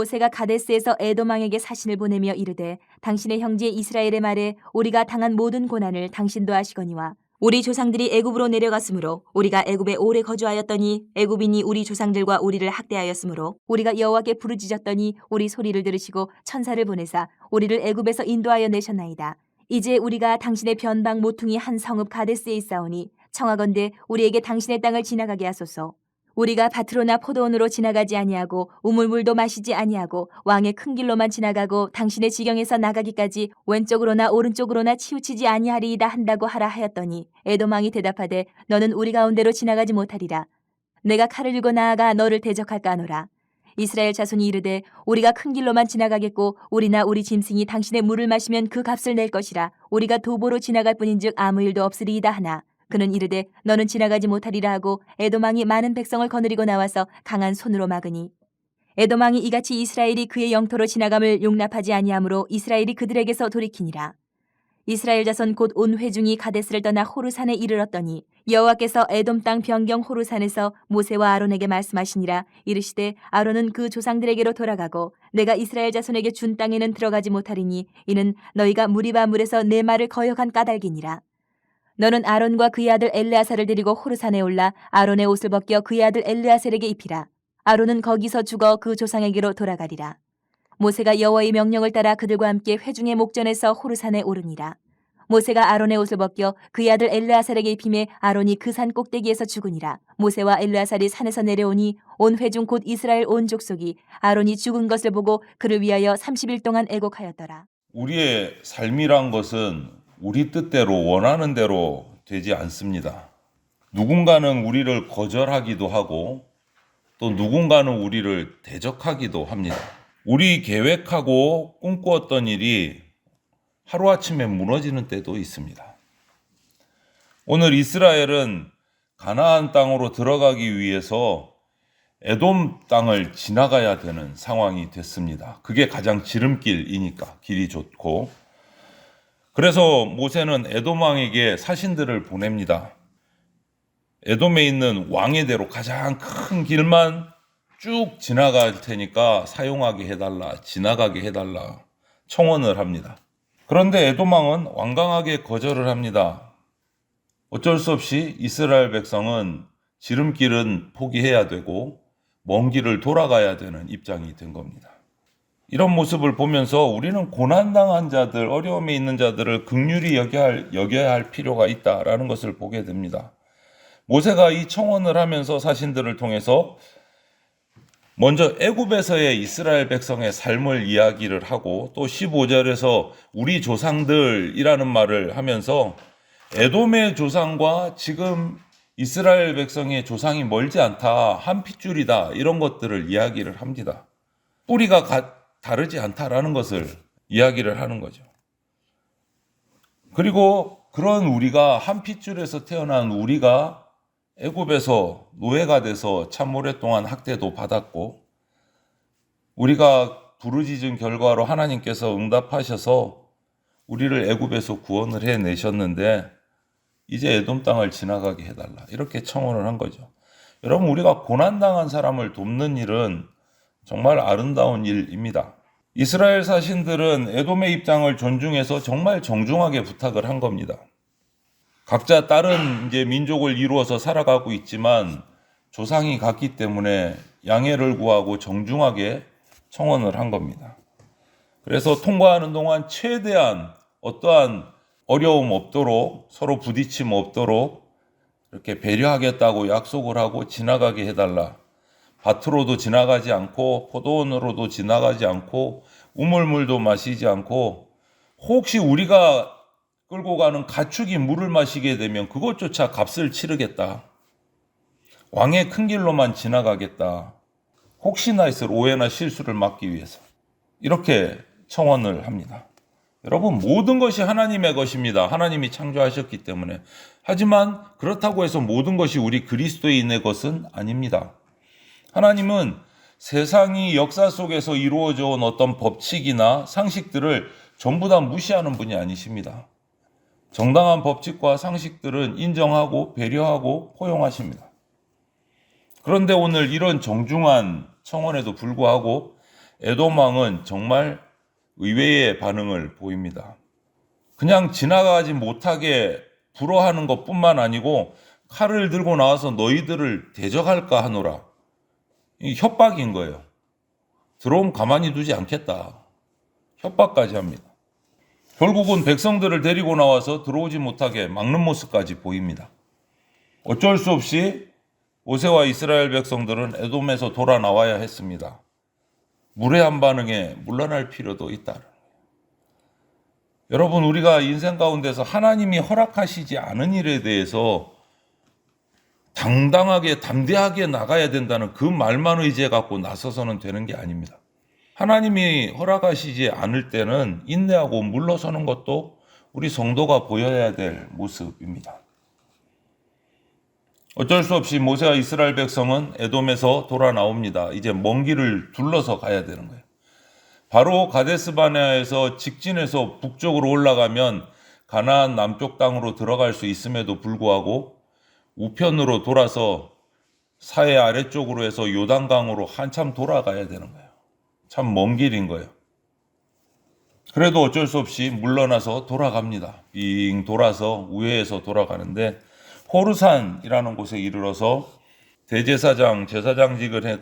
모세가 가데스에서 에돔 왕에게 사신을 보내며 이르되 당신의 형제 이스라엘의 말에 우리가 당한 모든 고난을 당신도 아시거니와 우리 조상들이 애굽으로 내려갔으므로 우리가 애굽에 오래 거주하였더니 애굽인이 우리 조상들과 우리를 학대하였으므로 우리가 여호와께 부르짖었더니 우리 소리를 들으시고 천사를 보내사 우리를 애굽에서 인도하여 내셨나이다. 이제 우리가 당신의 변방 모퉁이 한 성읍 가데스에 있사오니 청하건대 우리에게 당신의 땅을 지나가게 하소서. 우리가 밭으로나 포도원으로 지나가지 아니하고 우물물도 마시지 아니하고 왕의 큰 길로만 지나가고 당신의 지경에서 나가기까지 왼쪽으로나 오른쪽으로나 치우치지 아니하리이다 한다고 하라 하였더니 에돔 왕이 대답하되 너는 우리 가운데로 지나가지 못하리라. 내가 칼을 들고 나아가 너를 대적할까 하노라. 이스라엘 자손이 이르되 우리가 큰 길로만 지나가겠고 우리나 우리 짐승이 당신의 물을 마시면 그 값을 낼 것이라. 우리가 도보로 지나갈 뿐인즉 아무 일도 없으리이다 하나 그는 이르되 너는 지나가지 못하리라 하고 에돔 왕이 많은 백성을 거느리고 나와서 강한 손으로 막으니 에돔 왕이 이같이 이스라엘이 그의 영토로 지나감을 용납하지 아니하므로 이스라엘이 그들에게서 돌이키니라. 이스라엘 자손 곧 온 회중이 가데스를 떠나 호르산에 이르렀더니 여호와께서 에돔 땅 변경 호르산에서 모세와 아론에게 말씀하시니라. 이르시되 아론은 그 조상들에게로 돌아가고 내가 이스라엘 자손에게 준 땅에는 들어가지 못하리니 이는 너희가 무리바 물에서 내 말을 거역한 까닭이니라. 너는 아론과 그의 아들 엘르아사를 데리고 호르산에 올라 아론의 옷을 벗겨 그의 아들 엘르아셀에게 입히라. 아론은 거기서 죽어 그 조상에게로 돌아가리라. 모세가 여호와의 명령을 따라 그들과 함께 회중의 목전에서 호르산에 오르니라. 모세가 아론의 옷을 벗겨 그의 아들 엘르아살에게 입히매 아론이 그 산 꼭대기에서 죽으니라. 모세와 엘르아살이 산에서 내려오니 온 회중 곧 이스라엘 온 족속이 아론이 죽은 것을 보고 그를 위하여 30일 동안 애곡하였더라. 우리의 삶이란 것은 우리 뜻대로 원하는 대로 되지 않습니다. 누군가는 우리를 거절하기도 하고 또 누군가는 우리를 대적하기도 합니다. 우리 계획하고 꿈꾸었던 일이 하루아침에 무너지는 때도 있습니다. 오늘 이스라엘은 가나안 땅으로 들어가기 위해서 에돔 땅을 지나가야 되는 상황이 됐습니다. 그게 가장 지름길이니까 길이 좋고. 그래서 모세는 에돔 왕에게 사신들을 보냅니다. 에돔에 있는 왕의 대로 가장 큰 길만 쭉 지나갈 테니까 사용하게 해달라, 지나가게 해달라 청원을 합니다. 그런데 에돔 왕은 완강하게 거절을 합니다. 어쩔 수 없이 이스라엘 백성은 지름길은 포기해야 되고 먼 길을 돌아가야 되는 입장이 된 겁니다. 이런 모습을 보면서 우리는 고난당한 자들, 어려움에 있는 자들을 긍휼히 여겨야 할 필요가 있다라는 것을 보게 됩니다. 모세가 이 청원을 하면서 사신들을 통해서 먼저 애굽에서의 이스라엘 백성의 삶을 이야기를 하고 또 15절에서 우리 조상들이라는 말을 하면서 에돔의 조상과 지금 이스라엘 백성의 조상이 멀지 않다, 한 핏줄이다 이런 것들을 이야기를 합니다. 뿌리가 다르지 않다라는 것을 이야기를 하는 거죠. 그리고 그런 우리가 한 핏줄에서 태어난 우리가 애굽에서 노예가 돼서 참 오랫동안 학대도 받았고 우리가 부르짖은 결과로 하나님께서 응답하셔서 우리를 애굽에서 구원을 해내셨는데 이제 에돔 땅을 지나가게 해달라 이렇게 청원을 한 거죠. 여러분 우리가 고난당한 사람을 돕는 일은 정말 아름다운 일입니다. 이스라엘 사신들은 에돔의 입장을 존중해서 정말 정중하게 부탁을 한 겁니다. 각자 다른 민족을 이루어서 살아가고 있지만 조상이 같기 때문에 양해를 구하고 정중하게 청원을 한 겁니다. 그래서 통과하는 동안 최대한 어떠한 어려움 없도록 서로 부딪힘 없도록 이렇게 배려하겠다고 약속을 하고 지나가게 해달라. 밭으로도 지나가지 않고 포도원으로도 지나가지 않고 우물물도 마시지 않고 혹시 우리가 끌고 가는 가축이 물을 마시게 되면 그것조차 값을 치르겠다. 왕의 큰 길로만 지나가겠다. 혹시나 있을 오해나 실수를 막기 위해서 이렇게 청원을 합니다. 여러분 모든 것이 하나님의 것입니다. 하나님이 창조하셨기 때문에. 하지만 그렇다고 해서 모든 것이 우리 그리스도인의 것은 아닙니다. 하나님은 세상이 역사 속에서 이루어져 온 어떤 법칙이나 상식들을 전부 다 무시하는 분이 아니십니다. 정당한 법칙과 상식들은 인정하고 배려하고 포용하십니다. 그런데 오늘 이런 정중한 청원에도 불구하고 에돔 왕은 정말 의외의 반응을 보입니다. 그냥 지나가지 못하게 불허하는 것뿐만 아니고 칼을 들고 나와서 너희들을 대적할까 하노라. 이 협박인 거예요. 들어오면 가만히 두지 않겠다. 협박까지 합니다. 결국은 백성들을 데리고 나와서 들어오지 못하게 막는 모습까지 보입니다. 어쩔 수 없이 모세와 이스라엘 백성들은 에돔에서 돌아 나와야 했습니다. 무례한 반응에 물러날 필요도 있다. 여러분, 우리가 인생 가운데서 하나님이 허락하시지 않은 일에 대해서 당당하게 담대하게 나가야 된다는 그 말만 의지해 갖고 나서서는 되는 게 아닙니다. 하나님이 허락하시지 않을 때는 인내하고 물러서는 것도 우리 성도가 보여야 될 모습입니다. 어쩔 수 없이 모세와 이스라엘 백성은 에돔에서 돌아 나옵니다. 이제 먼 길을 둘러서 가야 되는 거예요. 바로 가데스바네아에서 직진해서 북쪽으로 올라가면 가나안 남쪽 땅으로 들어갈 수 있음에도 불구하고 우편으로 돌아서 사해 아래쪽으로 해서 요단강으로 한참 돌아가야 되는 거예요. 참 먼 길인 거예요. 그래도 어쩔 수 없이 물러나서 돌아갑니다. 빙 돌아서 우회해서 돌아가는데 호르산이라는 곳에 이르러서 대제사장, 제사장직을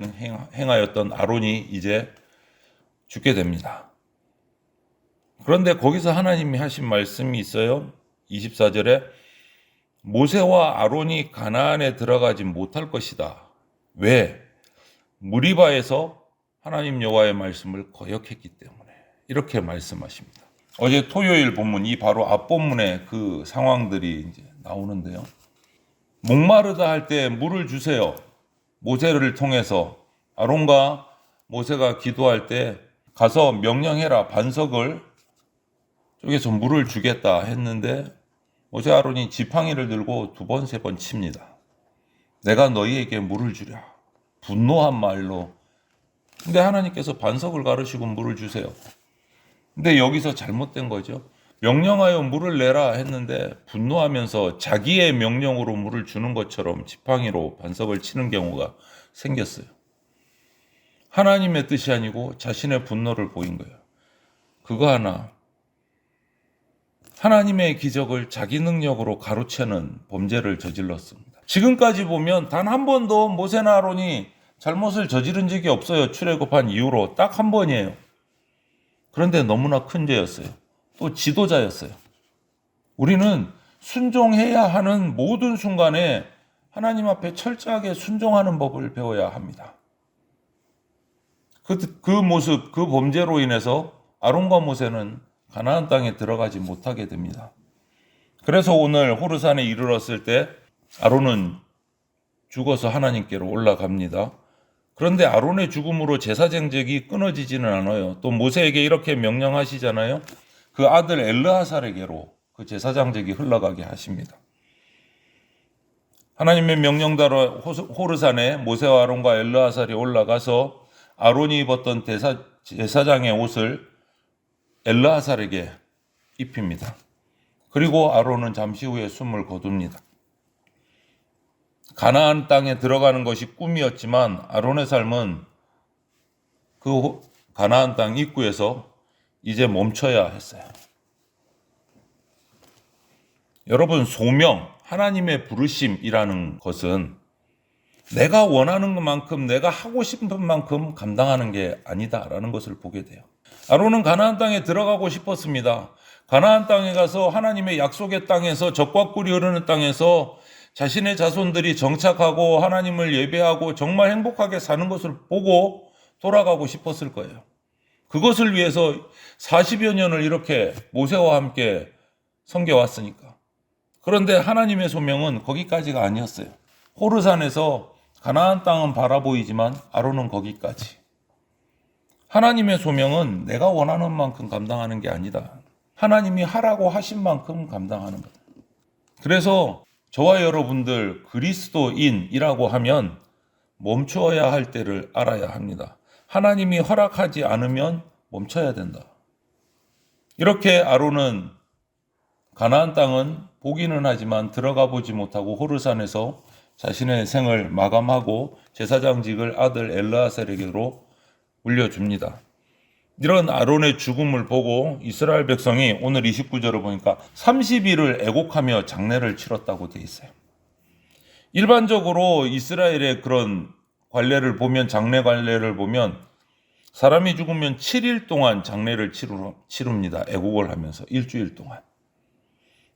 행하였던 아론이 이제 죽게 됩니다. 그런데 거기서 하나님이 하신 말씀이 있어요. 24절에 모세와 아론이 가나안에 들어가지 못할 것이다. 왜? 무리바에서 하나님 여호와의 말씀을 거역했기 때문에 이렇게 말씀하십니다. 어제 토요일 본문 이 바로 앞본문에 그 상황들이 이제 나오는데요. 목마르다 할 때 물을 주세요. 모세를 통해서 아론과 모세가 기도할 때 가서 명령해라. 반석을 쪽에서 물을 주겠다 했는데 모세 아론이 지팡이를 들고 2번, 3번 칩니다. 내가 너희에게 물을 주랴. 분노한 말로. 근데 하나님께서 반석을 가르시고 물을 주세요. 근데 여기서 잘못된 거죠. 명령하여 물을 내라 했는데 분노하면서 자기의 명령으로 물을 주는 것처럼 지팡이로 반석을 치는 경우가 생겼어요. 하나님의 뜻이 아니고 자신의 분노를 보인 거예요. 그거 하나. 하나님의 기적을 자기 능력으로 가로채는 범죄를 저질렀습니다. 지금까지 보면 단 한 번도 모세나 아론이 잘못을 저지른 적이 없어요. 출애굽한 이후로 딱 한 번이에요. 그런데 너무나 큰 죄였어요. 또 지도자였어요. 우리는 순종해야 하는 모든 순간에 하나님 앞에 철저하게 순종하는 법을 배워야 합니다. 그 모습, 그 범죄로 인해서 아론과 모세는 가나안 땅에 들어가지 못하게 됩니다. 그래서 오늘 호르산에 이르렀을 때 아론은 죽어서 하나님께로 올라갑니다. 그런데 아론의 죽음으로 제사장직이 끊어지지는 않아요. 또 모세에게 이렇게 명령하시잖아요. 그 아들 엘르하살에게로 그 제사장직이 흘러가게 하십니다. 하나님의 명령대로 호르산에 모세와 아론과 엘르하살이 올라가서 아론이 입었던 제사장의 옷을 엘르하살에게 입힙니다. 그리고 아론은 잠시 후에 숨을 거둡니다. 가나안 땅에 들어가는 것이 꿈이었지만 아론의 삶은 그 가나안 땅 입구에서 이제 멈춰야 했어요. 여러분, 소명, 하나님의 부르심이라는 것은 내가 원하는 것만큼, 내가 하고 싶은 만큼 감당하는 게 아니다라는 것을 보게 돼요. 아론은 가나안 땅에 들어가고 싶었습니다. 가나안 땅에 가서 하나님의 약속의 땅에서 젖과 꿀이 흐르는 땅에서 자신의 자손들이 정착하고 하나님을 예배하고 정말 행복하게 사는 것을 보고 돌아가고 싶었을 거예요. 그것을 위해서 40여 년을 이렇게 모세와 함께 섬겨왔으니까. 그런데 하나님의 소명은 거기까지가 아니었어요. 호르산에서 가나안 땅은 바라보이지만 아론은 거기까지. 하나님의 소명은 내가 원하는 만큼 감당하는 게 아니다. 하나님이 하라고 하신 만큼 감당하는 거다. 그래서 저와 여러분들 그리스도인이라고 하면 멈추어야 할 때를 알아야 합니다. 하나님이 허락하지 않으면 멈춰야 된다. 이렇게 아론은 가나안 땅은 보기는 하지만 들어가 보지 못하고 호르산에서 자신의 생을 마감하고 제사장직을 아들 엘르하살에게로 물려줍니다. 이런 아론의 죽음을 보고 이스라엘 백성이 오늘 29절을 보니까 30일을 애곡하며 장례를 치렀다고 돼 있어요. 일반적으로 이스라엘의 그런 관례를 보면, 장례 관례를 보면 사람이 죽으면 7일 동안 장례를 치릅니다. 애곡을 하면서 일주일 동안.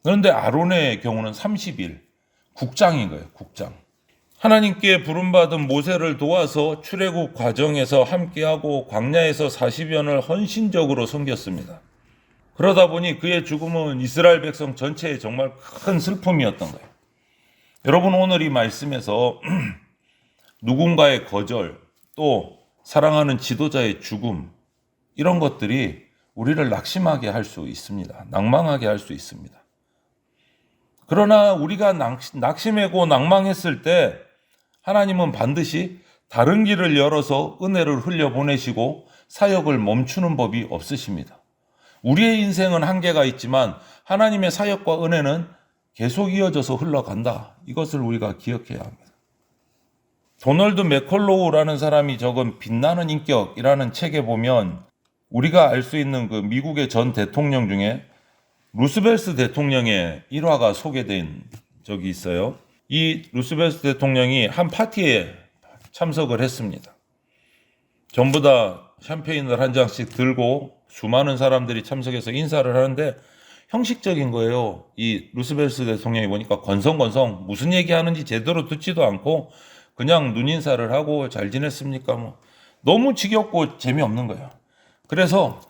그런데 아론의 경우는 30일, 국장인 거예요. 국장. 하나님께 부름받은 모세를 도와서 출애굽 과정에서 함께하고 광야에서 40년을 헌신적으로 섬겼습니다. 그러다 보니 그의 죽음은 이스라엘 백성 전체에 정말 큰 슬픔이었던 거예요. 여러분, 오늘 이 말씀에서 누군가의 거절, 또 사랑하는 지도자의 죽음, 이런 것들이 우리를 낙심하게 할 수 있습니다. 낭망하게 할 수 있습니다. 그러나 우리가 낙심하고 낭망했을 때 하나님은 반드시 다른 길을 열어서 은혜를 흘려보내시고 사역을 멈추는 법이 없으십니다. 우리의 인생은 한계가 있지만 하나님의 사역과 은혜는 계속 이어져서 흘러간다. 이것을 우리가 기억해야 합니다. 도널드 맥컬로우라는 사람이 적은 빛나는 인격이라는 책에 보면 우리가 알 수 있는 그 미국의 전 대통령 중에 루스벨트 대통령의 일화가 소개된 적이 있어요. 이 루스벨트 대통령이 한 파티에 참석을 했습니다. 전부 다 샴페인을 한 잔씩 들고 수많은 사람들이 참석해서 인사를 하는데 형식적인 거예요. 이 루스벨트 대통령이 보니까 건성건성 무슨 얘기하는지 제대로 듣지도 않고 그냥 눈인사를 하고 잘 지냈습니까? 뭐 너무 지겹고 재미없는 거예요. 그래서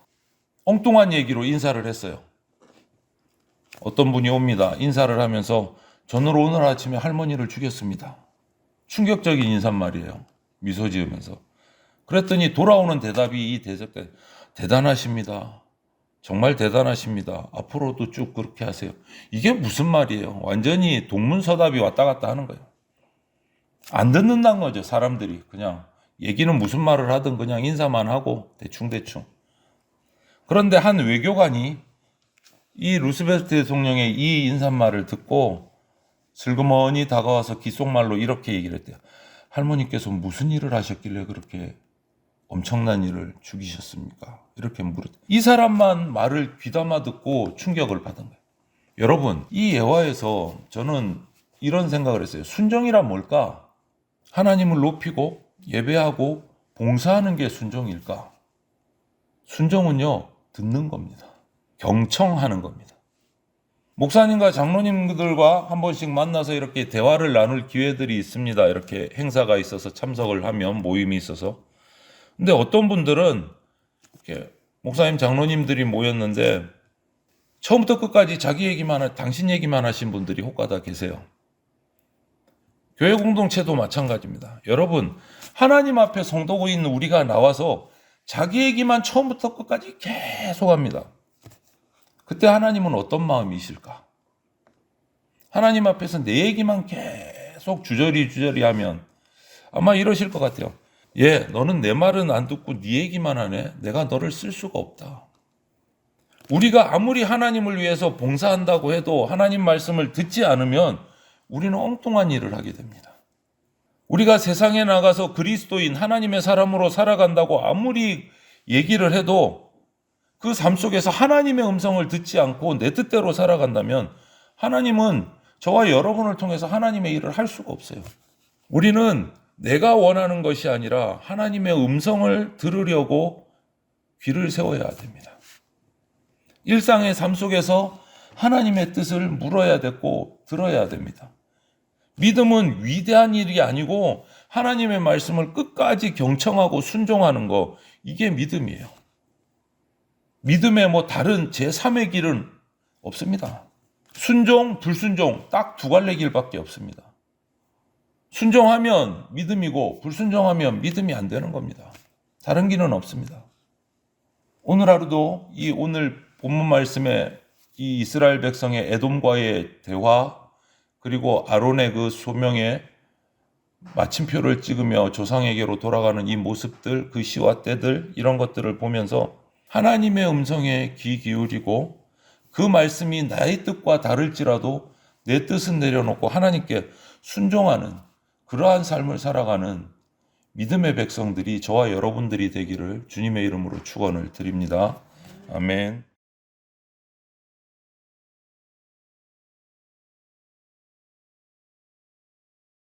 엉뚱한 얘기로 인사를 했어요. 어떤 분이 옵니다. 인사를 하면서 저는 오늘 아침에 할머니를 죽였습니다. 충격적인 인사말이에요. 미소 지으면서. 그랬더니 돌아오는 대답이 이 대답 때 대단하십니다. 정말 대단하십니다. 앞으로도 쭉 그렇게 하세요. 이게 무슨 말이에요? 완전히 동문서답이 왔다 갔다 하는 거예요. 안 듣는다는 거죠. 사람들이 그냥 얘기는 무슨 말을 하든 그냥 인사만 하고 대충대충. 그런데 한 외교관이 이 루스벨트 대통령의 이 인사말을 듣고 슬그머니 다가와서 귓속말로 이렇게 얘기를 했대요. 할머니께서 무슨 일을 하셨길래 그렇게 엄청난 일을 죽이셨습니까? 이렇게 물었대요. 이 사람만 말을 귀담아 듣고 충격을 받은 거예요. 여러분, 이 예화에서 저는 이런 생각을 했어요. 순종이란 뭘까? 하나님을 높이고 예배하고 봉사하는 게 순종일까? 순종은요, 듣는 겁니다. 경청하는 겁니다. 목사님과 장로님들과 한 번씩 만나서 이렇게 대화를 나눌 기회들이 있습니다. 이렇게 행사가 있어서 참석을 하면, 모임이 있어서. 근데 어떤 분들은 이렇게 목사님, 장로님들이 모였는데 처음부터 끝까지 자기 얘기만, 당신 얘기만 하신 분들이 혹가다 계세요. 교회 공동체도 마찬가지입니다. 여러분, 하나님 앞에 성도인 우리가 나와서 자기 얘기만 처음부터 끝까지 계속 합니다. 그때 하나님은 어떤 마음이실까? 하나님 앞에서 내 얘기만 계속 주저리 하면 아마 이러실 것 같아요. 예, 너는 내 말은 안 듣고 네 얘기만 하네. 내가 너를 쓸 수가 없다. 우리가 아무리 하나님을 위해서 봉사한다고 해도 하나님 말씀을 듣지 않으면 우리는 엉뚱한 일을 하게 됩니다. 우리가 세상에 나가서 그리스도인 하나님의 사람으로 살아간다고 아무리 얘기를 해도 그 삶 속에서 하나님의 음성을 듣지 않고 내 뜻대로 살아간다면 하나님은 저와 여러분을 통해서 하나님의 일을 할 수가 없어요. 우리는 내가 원하는 것이 아니라 하나님의 음성을 들으려고 귀를 세워야 됩니다. 일상의 삶 속에서 하나님의 뜻을 물어야 되고 들어야 됩니다. 믿음은 위대한 일이 아니고 하나님의 말씀을 끝까지 경청하고 순종하는 거, 이게 믿음이에요. 믿음에 뭐 다른 제3의 길은 없습니다. 순종, 불순종 딱 두 갈래 길밖에 없습니다. 순종하면 믿음이고 불순종하면 믿음이 안 되는 겁니다. 다른 길은 없습니다. 오늘 하루도 이 오늘 본문 말씀에 이 이스라엘 백성의 에돔과의 대화, 그리고 아론의 그 소명에 마침표를 찍으며 조상에게로 돌아가는 이 모습들, 그 시와 때들, 이런 것들을 보면서 하나님의 음성에 귀 기울이고 그 말씀이 나의 뜻과 다를지라도 내 뜻은 내려놓고 하나님께 순종하는 그러한 삶을 살아가는 믿음의 백성들이 저와 여러분들이 되기를 주님의 이름으로 축원을 드립니다. 아멘.